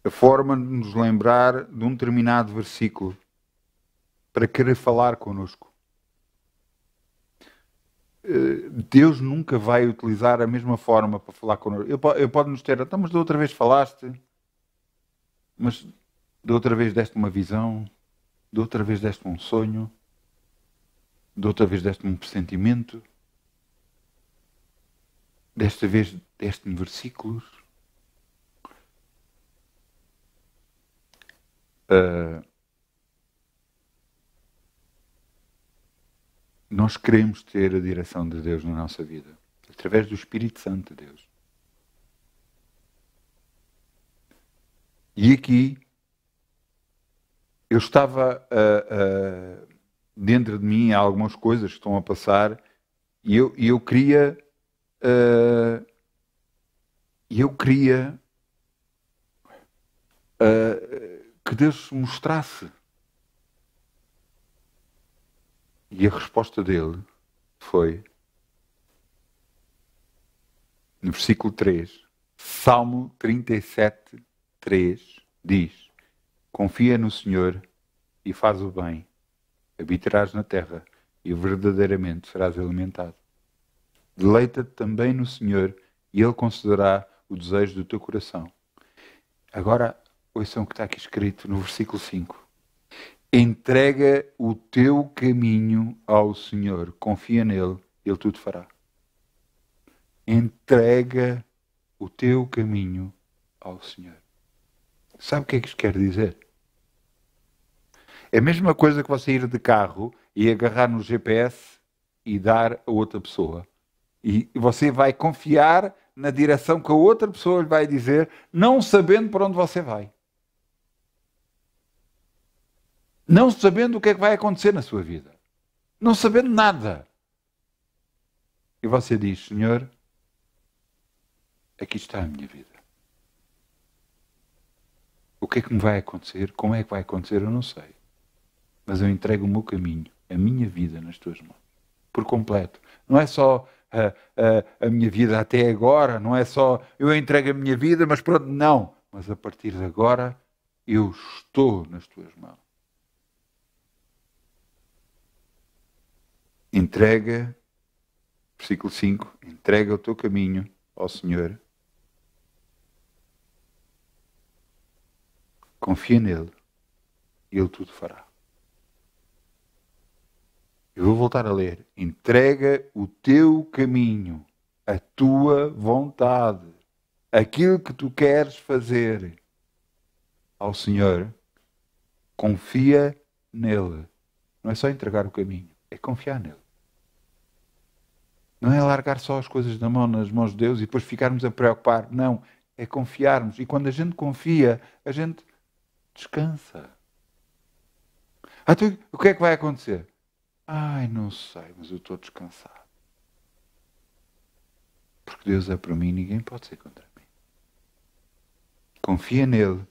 A forma de nos lembrar de um determinado versículo para querer falar connosco. Deus nunca vai utilizar a mesma forma para falar connosco. Ele pode nos ter, então, mas da outra vez falaste, mas da outra vez deste uma visão, da outra vez deste um sonho, da outra vez deste um pressentimento, desta vez deste-me versículos. Nós queremos ter a direção de Deus na nossa vida, através do Espírito Santo de Deus. E aqui, eu estava dentro de mim há algumas coisas que estão a passar e eu queria que Deus mostrasse. E a resposta dele foi, no versículo 3, Salmo 37, 3, diz: confia no Senhor e faz o bem, habitarás na terra e verdadeiramente serás alimentado. Deleita-te também no Senhor e Ele concederá o desejo do teu coração. Agora, ouçam o que está aqui escrito no versículo 5. Entrega o teu caminho ao Senhor, confia nele, Ele tudo fará. Entrega o teu caminho ao Senhor. Sabe o que é que isto quer dizer? É a mesma coisa que você ir de carro e agarrar no GPS e dar a outra pessoa. E você vai confiar na direção que a outra pessoa lhe vai dizer, não sabendo para onde você vai. Não sabendo o que é que vai acontecer na sua vida. Não sabendo nada. E você diz, Senhor, aqui está a minha vida. O que é que me vai acontecer? Como é que vai acontecer? Eu não sei. Mas eu entrego o meu caminho, a minha vida nas tuas mãos. Por completo. Não é só a minha vida até agora, não é só eu entrego a minha vida, mas pronto, não. Mas a partir de agora, eu estou nas tuas mãos. Entrega, versículo 5, entrega o teu caminho ao Senhor. Confia nele e ele tudo fará. Eu vou voltar a ler. Entrega o teu caminho, a tua vontade, aquilo que tu queres fazer ao Senhor Confia nele. Não é só entregar o caminho, é confiar nele. Não é largar só as coisas nas mãos de Deus e depois ficarmos a preocupar. Não, é confiarmos. E quando a gente confia, a gente descansa. Então, o que é que vai acontecer? Ai, não sei, mas eu estou descansado. Porque Deus é para mim, ninguém pode ser contra mim. Confia nele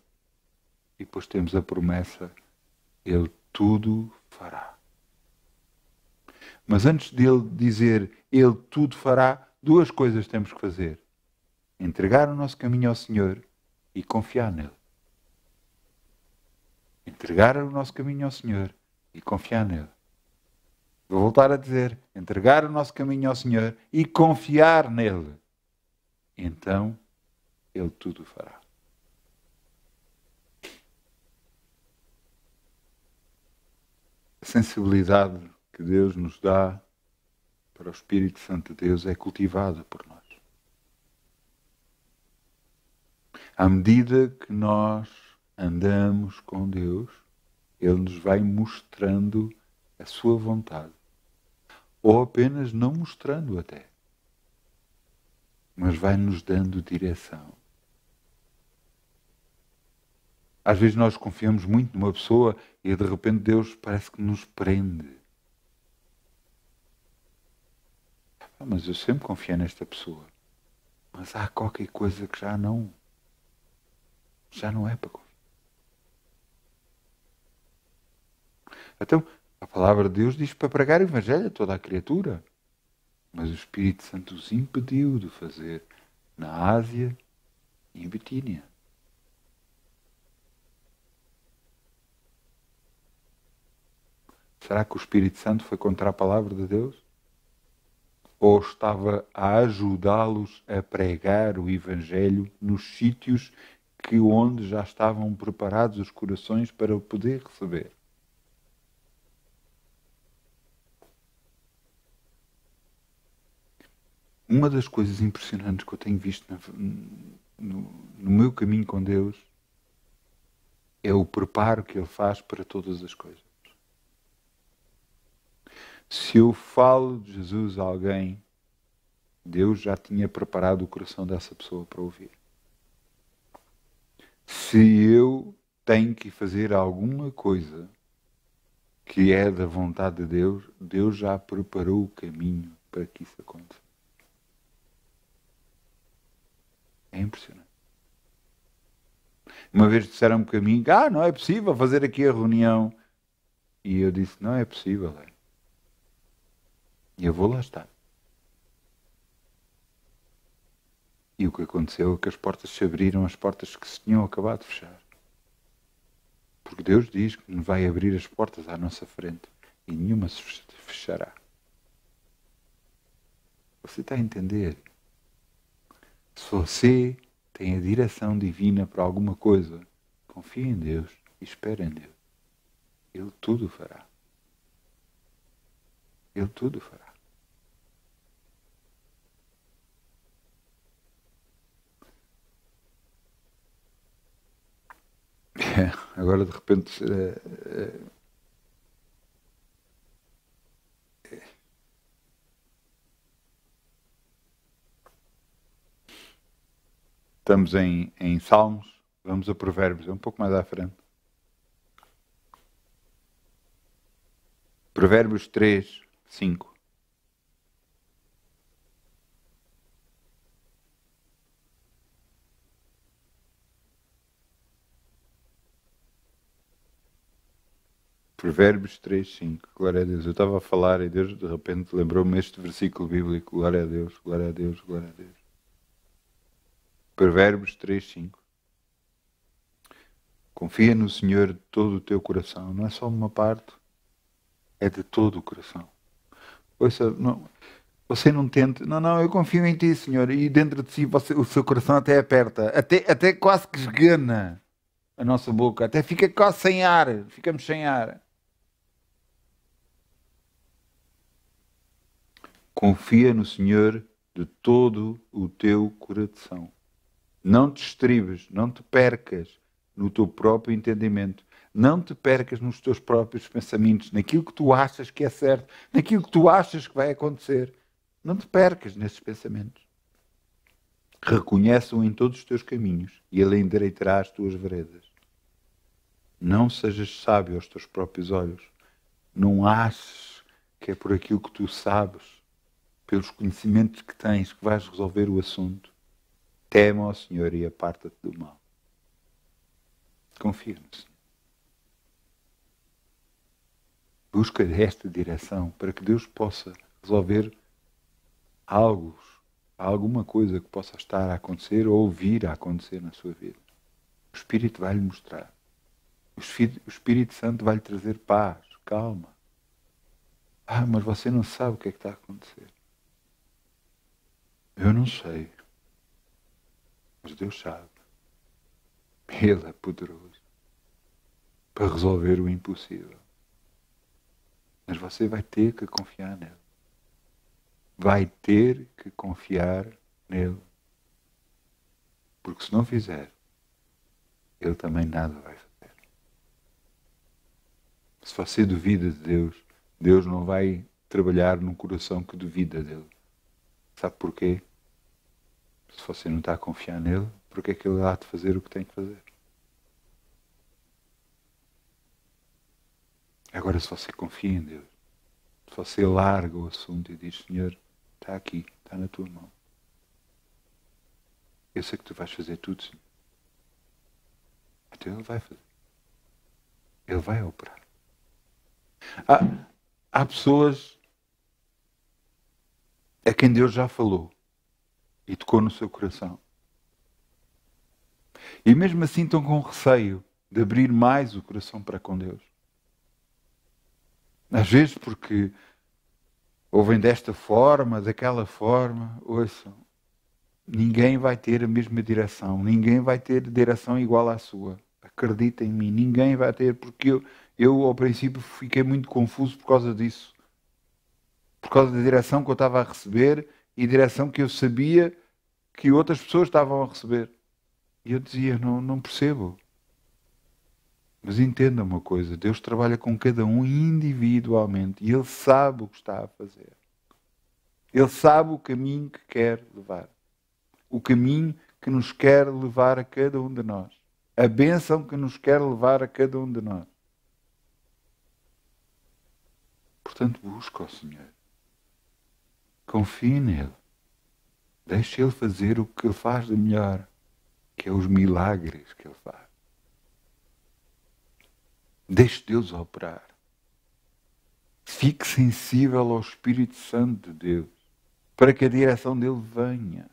e depois temos a promessa, ele tudo fará. Mas antes dele dizer, ele tudo fará, duas coisas temos que fazer. Entregar o nosso caminho ao Senhor e confiar nele. Entregar o nosso caminho ao Senhor e confiar nele. Vou voltar a dizer, entregar o nosso caminho ao Senhor e confiar nele. Então, ele tudo fará. A sensibilidade que Deus nos dá para o Espírito Santo de Deus é cultivada por nós. À medida que nós andamos com Deus, Ele nos vai mostrando a sua vontade. Ou apenas não mostrando até. Mas vai nos dando direção. Às vezes nós confiamos muito numa pessoa e de repente Deus parece que nos prende. Mas eu sempre confiei nesta pessoa. Mas há qualquer coisa que já não é para confiar. Então, a palavra de Deus diz para pregar o Evangelho a toda a criatura. Mas o Espírito Santo os impediu de fazer na Ásia e em Bitínia. Será que o Espírito Santo foi contra a palavra de Deus? Ou estava a ajudá-los a pregar o Evangelho nos sítios onde já estavam preparados os corações para o poder receber? Uma das coisas impressionantes que eu tenho visto no meu caminho com Deus é o preparo que Ele faz para todas as coisas. Se eu falo de Jesus a alguém, Deus já tinha preparado o coração dessa pessoa para ouvir. Se eu tenho que fazer alguma coisa que é da vontade de Deus, Deus já preparou o caminho para que isso aconteça. É impressionante. Uma vez disseram-me que a mim, não é possível fazer aqui a reunião. E eu disse, não é possível. E eu vou lá estar. E o que aconteceu é que as portas se abriram, as portas que se tinham acabado de fechar. Porque Deus diz que nos vai abrir as portas à nossa frente e nenhuma se fechará. Você está a entender? Se você tem a direção divina para alguma coisa, confie em Deus e espere em Deus. Ele tudo fará. Ele tudo fará. Agora de repente estamos em Salmos, vamos a Provérbios, é um pouco mais à frente. Provérbios 3, 5. Provérbios 3, 5. Glória a Deus. Eu estava a falar e Deus de repente lembrou-me este versículo bíblico. Glória a Deus, glória a Deus, glória a Deus. Provérbios 3, 5. Confia no Senhor de todo o teu coração. Não é só uma parte, é de todo o coração. Ouça, não, você não tente, não, eu confio em ti, Senhor. E dentro de si o seu coração até aperta, até quase que esgana a nossa boca, até fica quase sem ar, ficamos sem ar. Confia no Senhor de todo o teu coração. Não te estribes, não te percas no teu próprio entendimento. Não te percas nos teus próprios pensamentos, naquilo que tu achas que é certo, naquilo que tu achas que vai acontecer. Não te percas nesses pensamentos. Reconhece-o em todos os teus caminhos e ele endireitará as tuas veredas. Não sejas sábio aos teus próprios olhos. Não aches que é por aquilo que tu sabes, pelos conhecimentos que tens, que vais resolver o assunto. Teme ao Senhor e aparta-te do mal. Confia no Senhor. Busca esta direção para que Deus possa resolver alguma coisa que possa estar a acontecer ou vir a acontecer na sua vida. O Espírito vai lhe mostrar. O Espírito Santo vai lhe trazer paz, calma. Mas você não sabe o que é que está a acontecer. Eu não sei. Mas Deus sabe. Ele é poderoso para resolver o impossível. Mas você vai ter que confiar nele. Vai ter que confiar nele. Porque se não fizer, ele também nada vai fazer. Se você duvida de Deus, Deus não vai trabalhar num coração que duvida dele. Sabe porquê? Se você não está a confiar nele, porque é que ele há de fazer o que tem que fazer? Agora, se você confia em Deus, se você larga o assunto e diz, Senhor, está aqui, está na tua mão. Eu sei que tu vais fazer tudo, Senhor. Então Ele vai fazer. Ele vai operar. Há pessoas a quem Deus já falou e tocou no seu coração. E mesmo assim estão com receio de abrir mais o coração para com Deus. Às vezes porque ouvem desta forma, daquela forma, ouçam, ninguém vai ter a mesma direção, ninguém vai ter direção igual à sua. Acredita em mim, ninguém vai ter, porque eu ao princípio fiquei muito confuso por causa disso. Por causa da direção que eu estava a receber e a direção que eu sabia que outras pessoas estavam a receber. E eu dizia, não percebo. Mas entenda uma coisa, Deus trabalha com cada um individualmente e Ele sabe o que está a fazer. Ele sabe o caminho que quer levar. O caminho que nos quer levar a cada um de nós. A bênção que nos quer levar a cada um de nós. Portanto, busca o Senhor. Confie nele. Deixe Ele fazer o que Ele faz de melhor, que é os milagres que Ele faz. Deixe Deus operar. Fique sensível ao Espírito Santo de Deus, para que a direção dele venha.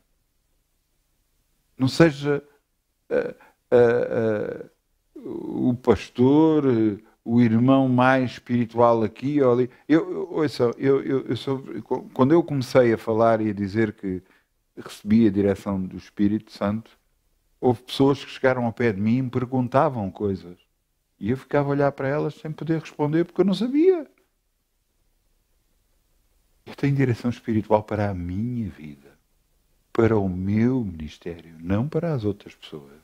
Não seja o pastor, o irmão mais espiritual aqui ou ali. Quando eu comecei a falar e a dizer que recebi a direção do Espírito Santo, houve pessoas que chegaram ao pé de mim e me perguntavam coisas. E eu ficava a olhar para elas sem poder responder porque eu não sabia. Eu tenho direção espiritual para a minha vida, para o meu ministério, não para as outras pessoas.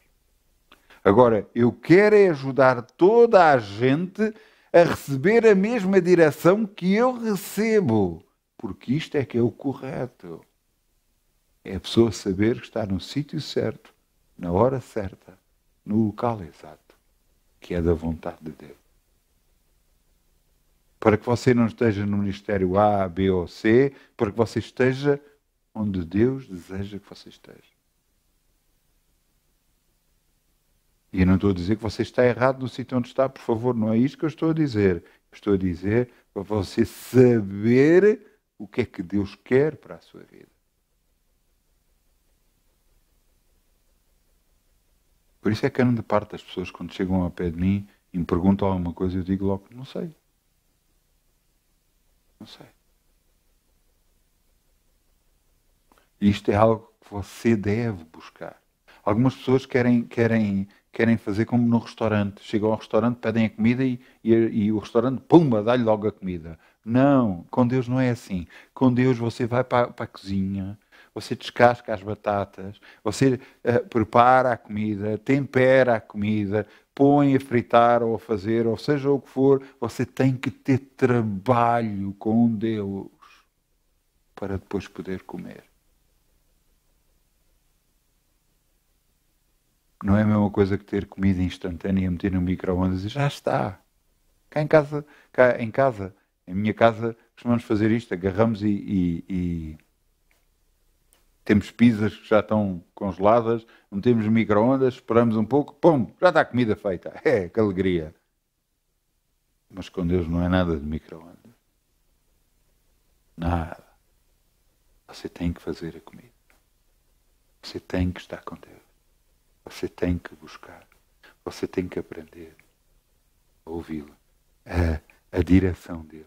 Agora, eu quero é ajudar toda a gente a receber a mesma direção que eu recebo, porque isto é que é o correto. É a pessoa saber que está no sítio certo, na hora certa, no local exato, que é da vontade de Deus. Para que você não esteja no ministério A, B ou C, para que você esteja onde Deus deseja que você esteja. E eu não estou a dizer que você está errado no sítio onde está, por favor, não é isto que eu estou a dizer. Eu estou a dizer para você saber o que é que Deus quer para a sua vida. Por isso é que a grande parte das pessoas, quando chegam ao pé de mim e me perguntam alguma coisa, eu digo logo, não sei. Não sei. Isto é algo que você deve buscar. Algumas pessoas querem fazer como no restaurante. Chegam ao restaurante, pedem a comida e o restaurante, pumba, dá-lhe logo a comida. Não, com Deus não é assim. Com Deus você vai para a cozinha, você descasca as batatas, você prepara a comida, tempera a comida, põe a fritar ou a fazer, ou seja o que for, você tem que ter trabalho com Deus para depois poder comer. Não é a mesma coisa que ter comida instantânea e meter no micro-ondas e já está. Cá em casa, em minha casa, costumamos fazer isto, agarramos e temos pizzas que já estão congeladas, metemos no micro-ondas, esperamos um pouco, pum, já está a comida feita. É, que alegria. Mas com Deus não é nada de micro-ondas. Nada. Você tem que fazer a comida. Você tem que estar com Deus. Você tem que buscar. Você tem que aprender a ouvi-lo. A direção dele.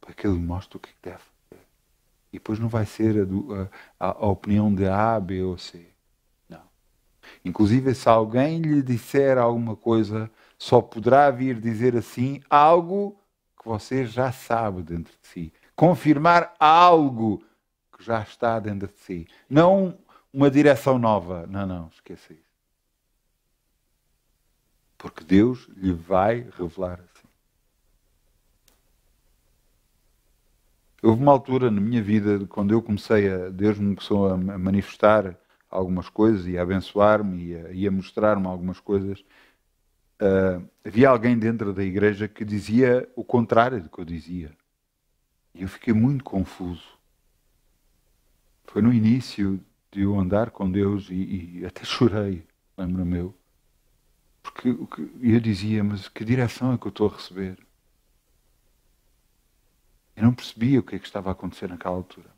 Para que ele mostre o que deve fazer. E depois não vai ser a opinião de A, B ou C. Não. Inclusive, se alguém lhe disser alguma coisa, só poderá vir dizer assim algo que você já sabe dentro de si. Confirmar algo que já está dentro de si. Não uma direção nova. Não, esqueça isso. Porque Deus lhe vai revelar assim. Houve uma altura na minha vida, quando eu Deus me começou a manifestar algumas coisas e a abençoar-me e a mostrar-me algumas coisas. Havia alguém dentro da igreja que dizia o contrário do que eu dizia. E eu fiquei muito confuso. Foi no início de eu andar com Deus e até chorei, lembro-me eu. Porque eu dizia, mas que direção é que eu estou a receber? Eu não percebia o que é que estava a acontecer naquela altura.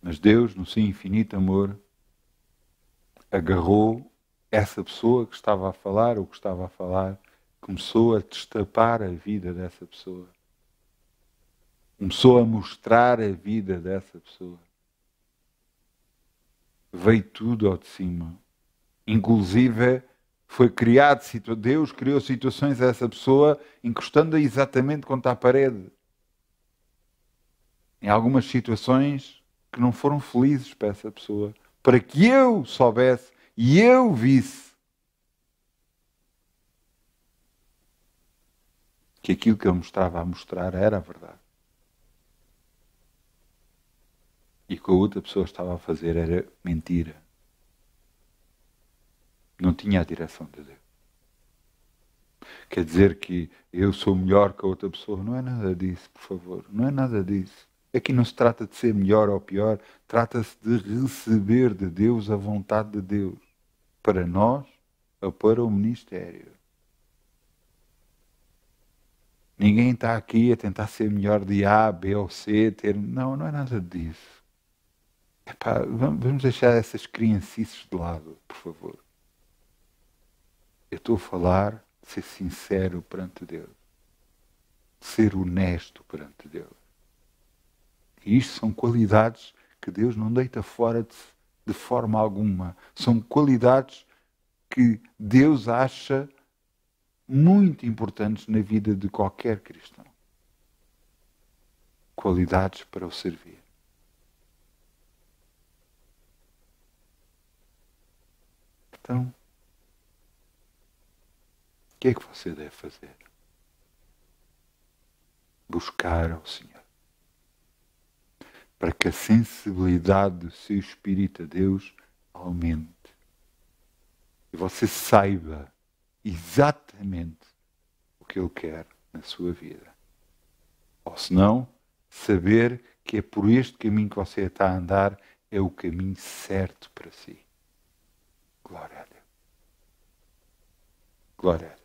Mas Deus, no seu infinito amor, agarrou essa pessoa que estava a falar, ou que estava a falar, começou a destapar a vida dessa pessoa. Começou a mostrar a vida dessa pessoa. Veio tudo ao de cima. Inclusive, foi criado, Deus criou situações a essa pessoa encostando-a exatamente contra a parede. Em algumas situações que não foram felizes para essa pessoa. Para que eu soubesse e eu visse que aquilo que ele me estava a mostrar era a verdade. E que a outra pessoa estava a fazer era mentira. Não tinha a direção de Deus. Quer dizer que eu sou melhor que a outra pessoa. Não é nada disso, por favor. Não é nada disso. Aqui não se trata de ser melhor ou pior. Trata-se de receber de Deus a vontade de Deus. Para nós ou para o ministério. Ninguém está aqui a tentar ser melhor de A, B ou C. Não é nada disso. Epá, vamos deixar essas criancices de lado, por favor. Eu estou a falar de ser sincero perante Deus. De ser honesto perante Deus. E isto são qualidades que Deus não deita fora de forma alguma. São qualidades que Deus acha muito importantes na vida de qualquer cristão. Qualidades para o servir. Então, o que é que você deve fazer? Buscar ao Senhor. Para que a sensibilidade do seu espírito a Deus aumente. E você saiba exatamente o que Ele quer na sua vida. Ou se não, saber que é por este caminho que você está a andar é o caminho certo para si. Glória a Deus. Glória a Deus.